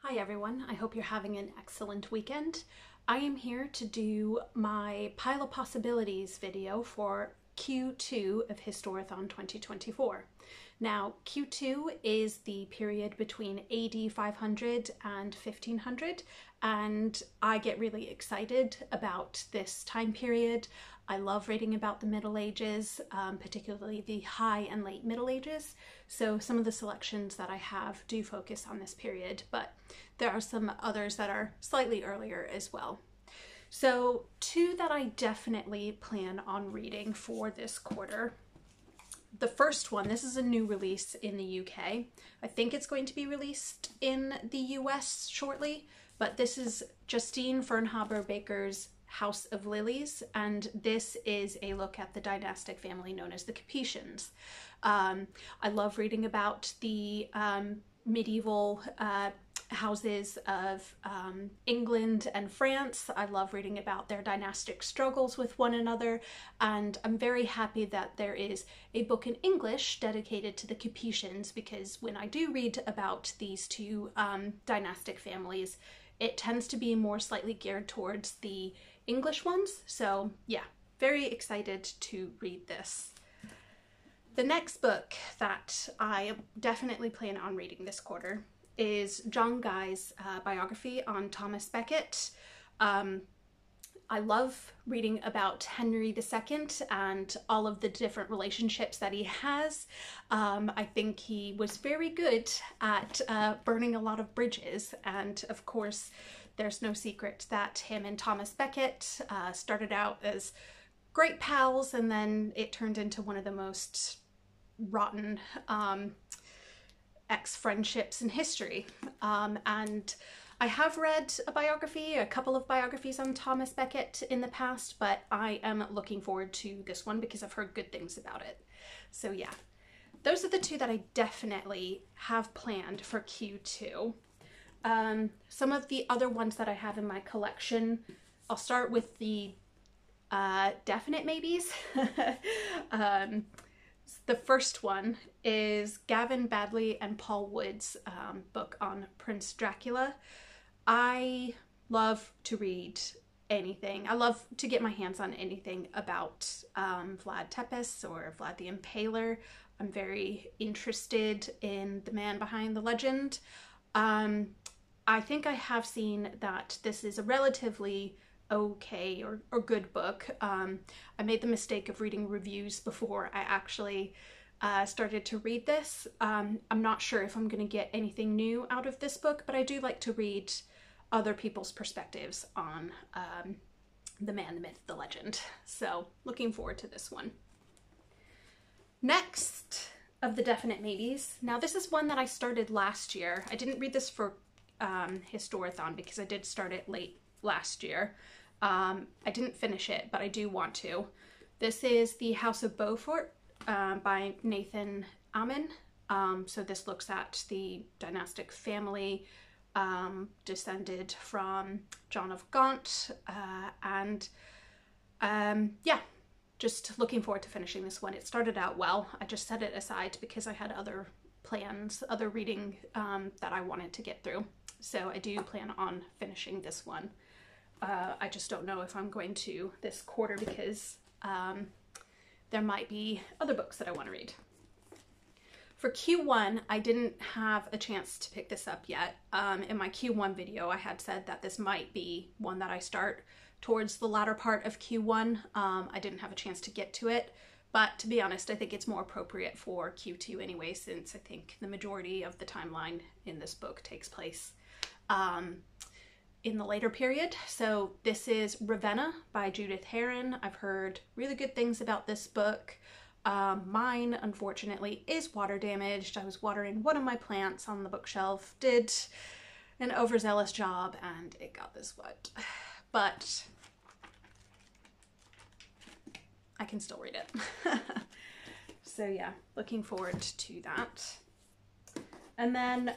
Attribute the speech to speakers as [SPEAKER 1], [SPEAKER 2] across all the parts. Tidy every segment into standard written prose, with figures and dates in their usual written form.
[SPEAKER 1] Hi everyone, I hope you're having an excellent weekend. I am here to do my Pile of Possibilities video for Q2 of Historathon 2024. Now, Q2 is the period between AD 500 and 1500, and I get really excited about this time period. I love reading about the Middle Ages, particularly the High and Late Middle Ages. So some of the selections that I have do focus on this period, but there are some others that are slightly earlier as well. So two that I definitely plan on reading for this quarter. The first one, this is a new release in the UK. I think it's going to be released in the US shortly, but this is Justine Fernhaber Baker's House of Lilies, and this is a look at the dynastic family known as the Capetians. I love reading about the medieval houses of England and France. I love reading about their dynastic struggles with one another, and I'm very happy that there is a book in English dedicated to the Capetians, because when I do read about these two dynastic families, it tends to be more slightly geared towards the English ones. So yeah, very excited to read this. The next book that I definitely plan on reading this quarter is John Guy's biography on Thomas Becket. I love reading about Henry II and all of the different relationships that he has. I think he was very good at burning a lot of bridges, and of course there's no secret that him and Thomas Becket started out as great pals, and then it turned into one of the most rotten ex-friendships in history. And I have read a couple of biographies on Thomas Becket in the past, but I am looking forward to this one because I've heard good things about it. So yeah, those are the two that I definitely have planned for Q2. Some of the other ones that I have in my collection, I'll start with the definite maybes. The first one is Gavin Badley and Paul Wood's book on Prince Dracula. I love to read anything. I love to get my hands on anything about Vlad Tepes or Vlad the Impaler. I'm very interested in the man behind the legend. I think I have seen that this is a relatively okay or good book. I made the mistake of reading reviews before I actually started to read this. I'm not sure if I'm going to get anything new out of this book, but I do like to read other people's perspectives on the man, the myth, the legend. So looking forward to this one. Next of the definite maybes. Now this is one that I started last year. I didn't read this for Historathon because I did start it late last year. I didn't finish it, but I do want to. This is The House of Beaufort by Nathan Amen. So this looks at the dynastic family descended from John of Gaunt, and yeah, just looking forward to finishing this one. It started out well. I just set it aside because I had other plans, other reading that I wanted to get through. So I do plan on finishing this one. I just don't know if I'm going to this quarter because there might be other books that I want to read. For Q1, I didn't have a chance to pick this up yet. In my Q1 video, I had said that this might be one that I start towards the latter part of Q1. I didn't have a chance to get to it, but to be honest, I think it's more appropriate for Q2 anyway, since I think the majority of the timeline in this book takes place in the later period. So this is Ravenna by Judith Herron. I've heard really good things about this book. Mine, unfortunately, is water damaged. I was watering one of my plants on the bookshelf, did an overzealous job, and it got this wet. But I can still read it. So yeah, looking forward to that. And then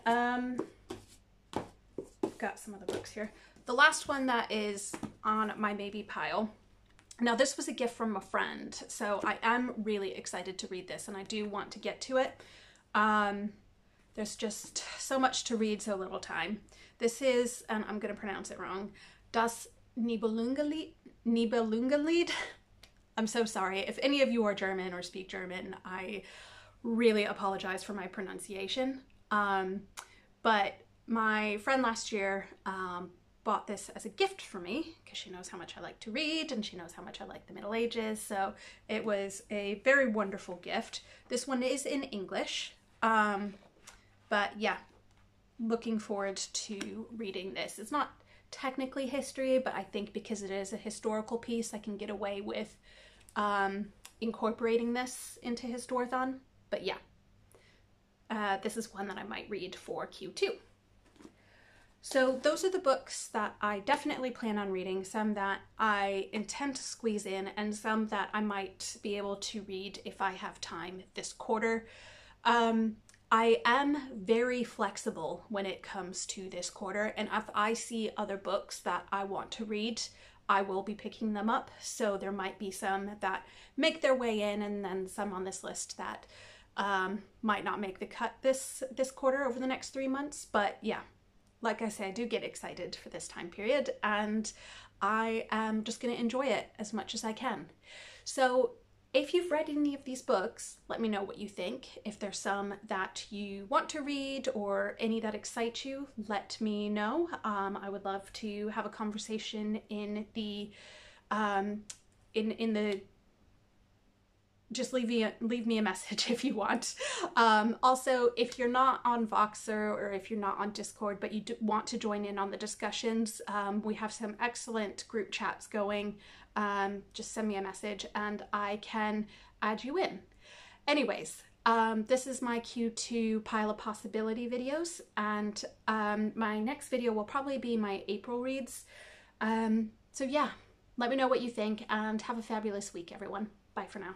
[SPEAKER 1] got some other books here. The last one that is on my maybe pile. Now this was a gift from a friend, so I am really excited to read this, and I do want to get to it. There's just so much to read, so little time. This is, and I'm going to pronounce it wrong, Das Nibelungenlied. I'm so sorry. If any of you are German or speak German, I really apologize for my pronunciation. But my friend last year bought this as a gift for me because she knows how much I like to read and she knows how much I like the Middle Ages. So it was a very wonderful gift. This one is in English. But yeah, looking forward to reading this. It's not technically history, but I think because it is a historical piece, I can get away with incorporating this into Historathon. But yeah, this is one that I might read for Q2. So those are the books that I definitely plan on reading, some that I intend to squeeze in, and some that I might be able to read if I have time this quarter. I am very flexible when it comes to this quarter, and if I see other books that I want to read, I will be picking them up. So there might be some that make their way in, and then some on this list that might not make the cut this quarter over the next 3 months. But yeah, like I say, I do get excited for this time period, and I am just going to enjoy it as much as I can. So if you've read any of these books, let me know what you think. If there's some that you want to read or any that excite you, let me know. I would love to have a conversation in the just leave me a message if you want. Also, if you're not on Voxer or if you're not on Discord, but you want to join in on the discussions, we have some excellent group chats going. Just send me a message and I can add you in. Anyways, this is my Q2 pile of possibility videos, and my next video will probably be my April reads. So yeah, let me know what you think and have a fabulous week, everyone. Bye for now.